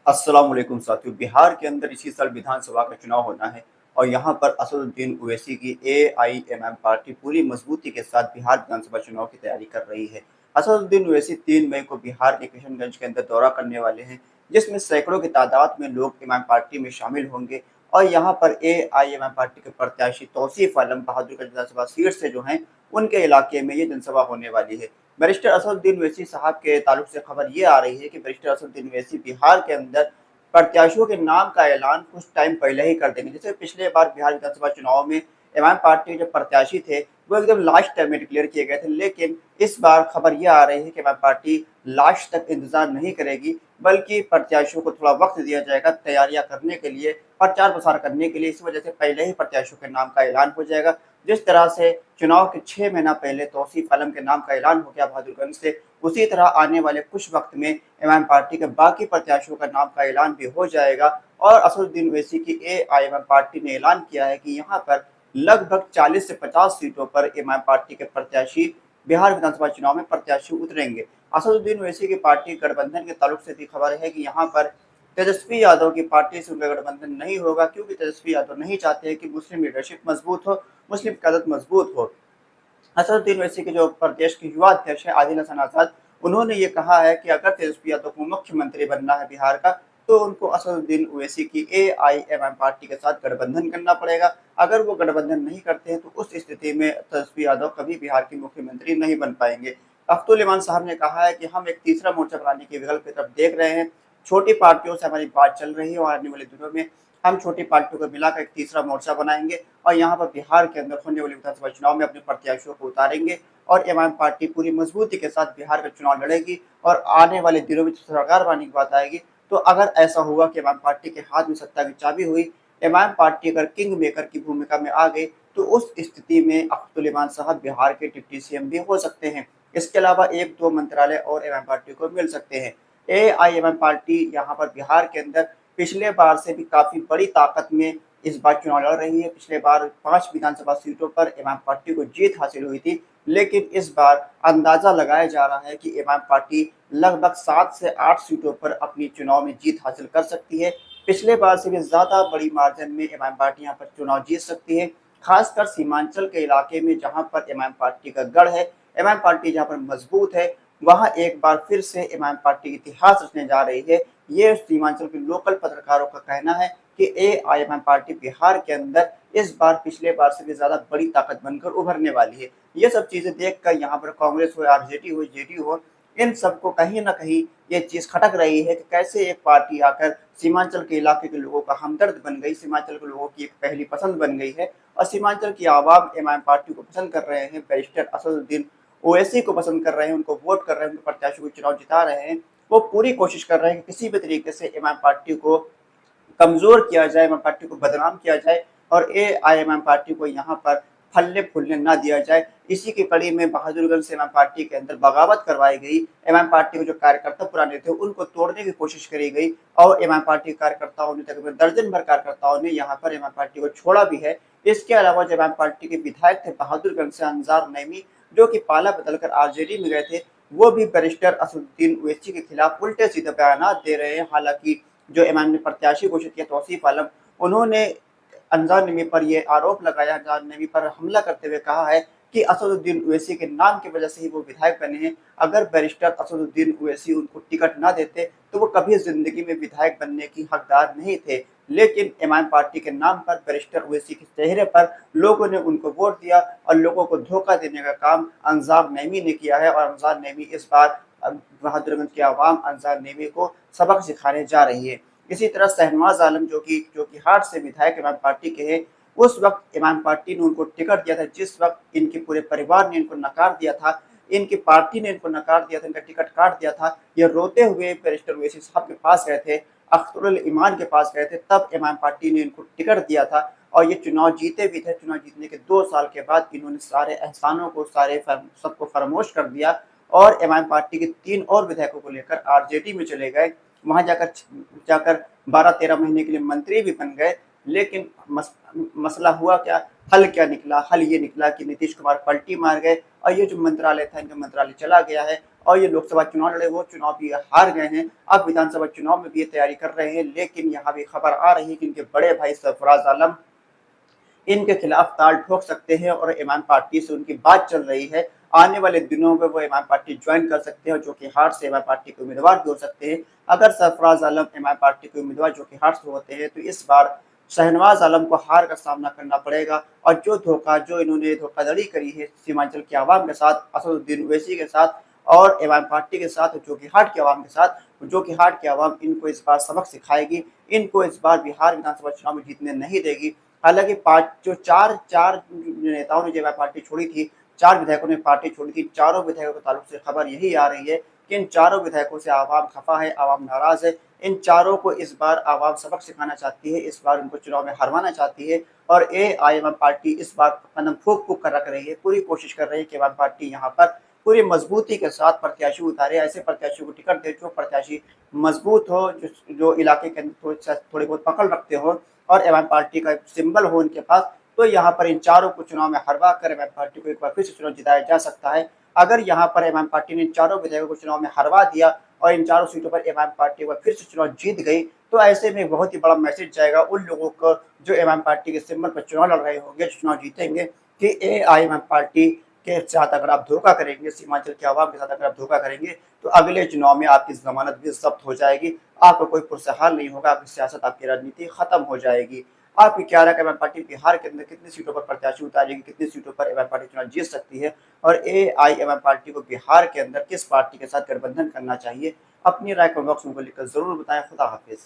अस्सलाम वालेकुम साथियों। बिहार के अंदर इसी साल विधानसभा का चुनाव होना है और यहाँ पर असदुद्दीन ओवैसी की एआईएमएम पार्टी पूरी मजबूती के साथ बिहार विधानसभा चुनाव की तैयारी कर रही है। असदुद्दीन ओवैसी 3 मई को बिहार के किशनगंज के अंदर दौरा करने वाले हैं, जिसमें सैकड़ों की तादाद में लोग इमाम पार्टी में शामिल होंगे और यहाँ पर एआईएमएम पार्टी के प्रत्याशी तौसीफ आलम बहादुरगंज विधानसभा सीट से जो हैं उनके इलाके में ये जनसभा होने वाली है। बैरिस्टर असदुद्दीन ओवैसी साहब के ताल्लुक से खबर ये आ रही है कि बैरिस्टर असदुद्दीन ओवैसी बिहार के अंदर प्रत्याशियों के नाम का ऐलान कुछ टाइम पहले ही कर देंगे। जैसे पिछले बार बिहार विधानसभा चुनाव में इमाम पार्टी के जो प्रत्याशी थे वो एकदम लास्ट टाइम में डिक्लेयर किए गए थे, लेकिन इस बार खबर यह आ रही है कि इमाम पार्टी लास्ट तक इंतजार नहीं करेगी, बल्कि प्रत्याशियों को थोड़ा वक्त दिया जाएगा तैयारियां करने के लिए, प्रचार प्रसार करने के लिए। इस वजह से पहले ही प्रत्याशियों के नाम का ऐलान हो जाएगा। जिस तरह से चुनाव के 6 महीना पहले तौसीफ आलम के नाम का ऐलान हो गया बहादुरगंज से, उसी तरह आने वाले कुछ वक्त में इमाम पार्टी के बाकी प्रत्याशियों का नाम का ऐलान भी हो जाएगा। और असदुद्दीन ओवैसी की एआईएमएम पार्टी ने ऐलान किया है कि यहाँ पर लगभग 40 से 50 सीटों पर इमाम पार्टी के प्रत्याशी बिहार विधानसभा चुनाव में प्रत्याशी उतरेंगे। असदुद्दीन ओवैसी की पार्टी गठबंधन के ताल्लुक से भी खबर है कि यहाँ पर तेजस्वी यादव की पार्टी से उनका गठबंधन नहीं होगा, क्योंकि तेजस्वी यादव नहीं चाहते हैं कि मुस्लिम लीडरशिप मजबूत हो, मुस्लिम क़यादत मजबूत हो। असदुद्दीन ओवैसी के जो प्रदेश के युवा अध्यक्ष हैं आदिल हसन आजाद, उन्होंने ये कहा है कि अगर तेजस्वी यादव को मुख्यमंत्री बनना है बिहार का, तो उनको असदुद्दीन ओवैसी की एआईएमएम पार्टी के साथ गठबंधन करना पड़ेगा। अगर वो गठबंधन नहीं करते हैं तो उस स्थिति में तेजस्वी यादव कभी बिहार के मुख्यमंत्री नहीं बन पाएंगे। अख्तुल इमान साहब ने कहा है कि हम एक तीसरा मोर्चा बनाने के विकल्प की तरफ देख रहे हैं। छोटी पार्टियों से हमारी बात चल रही है और आने वाले दिनों में हम छोटी पार्टियों को मिलाकर एक तीसरा मोर्चा बनाएंगे और यहाँ पर बिहार के अंदर होने वाले विधानसभा चुनाव में अपने प्रत्याशियों को उतारेंगे और इमाम पार्टी पूरी मजबूती के साथ बिहार का चुनाव लड़ेगी। और आने वाले दिनों में सरकार बनाने की बात आएगी, तो अगर ऐसा हुआ कि इमाम पार्टी के हाथ में सत्ता की चाबी हुई, इमाम पार्टी अगर किंग मेकर की भूमिका में आ गई, तो उस स्थिति में अख्तुल इमान साहब बिहार के डिप्टी सीएम भी हो सकते हैं। इसके अलावा 1-2 मंत्रालय और इमाम पार्टी को मिल सकते हैं। एआईएमएम पार्टी यहाँ पर बिहार के अंदर पिछले बार से भी काफ़ी बड़ी ताकत में इस बार चुनाव लड़ रही है। पिछले बार 5 विधानसभा सीटों पर इमाम पार्टी को जीत हासिल हुई थी, लेकिन इस बार अंदाज़ा लगाया जा रहा है कि इमाम पार्टी लगभग 7 से 8 सीटों पर अपनी चुनाव में जीत हासिल कर सकती है। पिछले बार से भी ज़्यादा बड़ी मार्जिन में इमाम पार्टी यहाँ पर चुनाव जीत सकती है, खासकर सीमांचल के इलाके में जहाँ पर इमाम पार्टी का गढ़ है, इमाम पार्टी जहाँ पर मजबूत है, वहाँ एक बार फिर से इमाम पार्टी इतिहास रचने जा रही है। ये सीमांचल के लोकल पत्रकारों का कहना है कि एआईएमएम पार्टी बिहार के अंदर इस बार पिछले बार से भी ज़्यादा बड़ी ताकत बनकर उभरने वाली है। ये सब चीज़ें देखकर यहाँ पर कांग्रेस हो, आरजेडी हो, जेडीयू हो, इन सबको कहीं न कहीं ये चीज़ खटक रही है कि कैसे एक पार्टी आकर सीमांचल के इलाके के लोगों का हमदर्द बन गई, सीमांचल के लोगों की एक पहली पसंद बन गई है और सीमांचल की आवाम इमाम पार्टी को पसंद कर रहे हैं, बैरिस्टर असदुद्दीन ओवैसी को पसंद कर रहे हैं, उनको वोट कर रहे हैं, उनके प्रत्याशी को चुनाव जिता रहे हैं। वो पूरी कोशिश कर रहे हैं कि किसी भी तरीके से इमाम पार्टी को कमज़ोर किया जाए, इमाम पार्टी को बदनाम किया जाए और एआईएमएम पार्टी को यहाँ पर फलने-फूलने ना दिया जाए। इसी की कड़ी में बहादुरगंज से इमाम पार्टी के अंदर बगावत करवाई गई। इमाम पार्टी के जो कार्यकर्ता पुराने थे, उनको तोड़ने की कोशिश करी गई और इमाम पार्टी कार्यकर्ताओं ने तकरीबन दर्जन भर कार्यकर्ताओं ने यहाँ पर इमाम पार्टी को छोड़ा भी है। इसके अलावा जो इमाम पार्टी के विधायक थे बहादुरगंज से अंजार नईमी, जो कि पाला बदलकर आरजेडी में गए थे, वो भी बैरिस्टर असदुद्दीन ओवैसी के खिलाफ उल्टे-सीधे बयानात दे रहे हैं। हालाँकि जो इमाम ने प्रत्याशी घोषित किया तौसीफ आलम, उन्होंने अंजार नईमी पर ये आरोप लगाया, अंजार नईमी पर हमला करते हुए कहा है कि असदुद्दीन ओवैसी के नाम की वजह से ही वो विधायक बने हैं। अगर बैरिस्टर असदुद्दीन ओवैसी उनको टिकट ना देते, तो वो कभी ज़िंदगी में विधायक बनने की हकदार नहीं थे। लेकिन इमाम पार्टी के नाम पर, बैरिस्टर ओवैसी के चेहरे पर लोगों ने उनको वोट दिया और लोगों को धोखा देने का काम अंजार नईमी ने किया है और अंजार नईमी इस बार बहादुरगंज की आवाम अंजार नईमी को सबक सिखाने जा रही है। इसी तरह शहनवाज आलम जो कि हाट से विधायक इमाम पार्टी के हैं, उस वक्त इमाम पार्टी ने उनको टिकट दिया था, जिस वक्त इनके पूरे परिवार ने इनको नकार दिया था, इनकी पार्टी ने इनको नकार दिया था, इनका टिकट काट दिया था। ये रोते हुए बैरिस्टर ओवैसी साहब के पास गए थे, अख्तरुल इमान के पास गए थे, तब इमाम पार्टी ने इनको टिकट दिया था और ये चुनाव जीते भी थे। चुनाव जीतने के 2 साल के बाद इन्होंने सारे एहसानों को, सबको फरामोश कर दिया और इमाम पार्टी के 3 और विधायकों को लेकर आरजेडी में चले गए। वहाँ जाकर जाकर 12-13 महीने के लिए मंत्री भी बन गए। लेकिन मसला हुआ क्या हल क्या निकला? हल ये निकला कि नीतीश कुमार पलटी मार गए और ये जो मंत्रालय था, इनका मंत्रालय चला गया है और ये लोकसभा चुनाव लड़े, वो चुनाव भी हार गए हैं। अब विधानसभा चुनाव में भी ये तैयारी कर रहे हैं, लेकिन यहाँ भी खबर आ रही है कि इनके बड़े भाई सरफराज आलम इनके खिलाफ ताल ठोक सकते हैं और इमाम पार्टी से उनकी बात चल रही है। आने वाले दिनों में वो इमाम पार्टी ज्वाइन कर सकते हैं और जो कि हार से इमाम पार्टी के उम्मीदवार भी हो सकते हैं। अगर सरफराज आलम इमाम पार्टी के उम्मीदवार जो कि हार से होते हैं तो इस बार शहनवाज आलम को हार का सामना करना पड़ेगा और जो इन्होंने धोखाधड़ी करी है सीमांचल की आवाम के साथ, असदुद्दीन ओवैसी के साथ और इमाम पार्टी के साथ, जो कि हाट की आवाम के साथ, जो कि हाट की आवाम इनको इस बार सबक सिखाएगी, इनको इस बार बिहार विधानसभा चुनाव में जीतने नहीं देगी। हालांकि जो चार चार नेताओं ने जब पार्टी छोड़ी थी, 4 विधायकों ने पार्टी छोड़ी थी, चारों विधायकों के ताल्लुक से खबर यही आ रही है कि इन चारों विधायकों से आवाम खफा है, आवाम नाराज है। इन चारों को इस बार आवाम सबक सिखाना चाहती है, इस बार उनको चुनाव में हरवाना चाहती है और एआईएमएम पार्टी इस बार कदम फूंक फूंक कर रख रही है, पूरी कोशिश कर रही है कि एमएम पार्टी यहाँ पर पूरी मजबूती के साथ प्रत्याशी उतारे, ऐसे प्रत्याशियों को टिकट दे जो प्रत्याशी मजबूत हो, जो इलाके के अंदर थोड़ी बहुत पकड़ रखते हो और एमएम पार्टी का सिंबल हो उनके पास, तो यहाँ पर इन चारों को चुनाव में हरवा कर एमएम पार्टी को एक बार फिर से चुनाव जिताया जा सकता है। अगर यहाँ पर एमएम पार्टी ने चारों विधायकों को चुनाव में हरवा दिया और इन चारों सीटों पर एमएम पार्टी को फिर से चुनाव जीत गई, तो ऐसे में बहुत ही बड़ा मैसेज जाएगा उन लोगों को जो एमएम पार्टी के सिंबल पर चुनाव लड़ रहे होंगे, चुनाव जीतेंगे, कि एआईएमएम पार्टी के साथ अगर आप धोखा करेंगे, सीमांचल के आवाम के साथ अगर आप धोखा करेंगे, तो अगले चुनाव में आपकी जमानत भी जब्त हो जाएगी, आपको कोई पुरसहाल नहीं होगा, आपकी सियासत, आपकी राजनीति खत्म हो जाएगी। आपकी क्या राय है, एमएम पार्टी बिहार के अंदर कितनी सीटों पर प्रत्याशी उतारेगी, कितनी सीटों पर एमएम पार्टी चुनाव जीत सकती है और एआईएमएम पार्टी को बिहार के अंदर किस पार्टी के साथ गठबंधन करना चाहिए? अपनी राय कमेंट बॉक्स में लिखकर जरूर बताएं। खुदा हाफिज।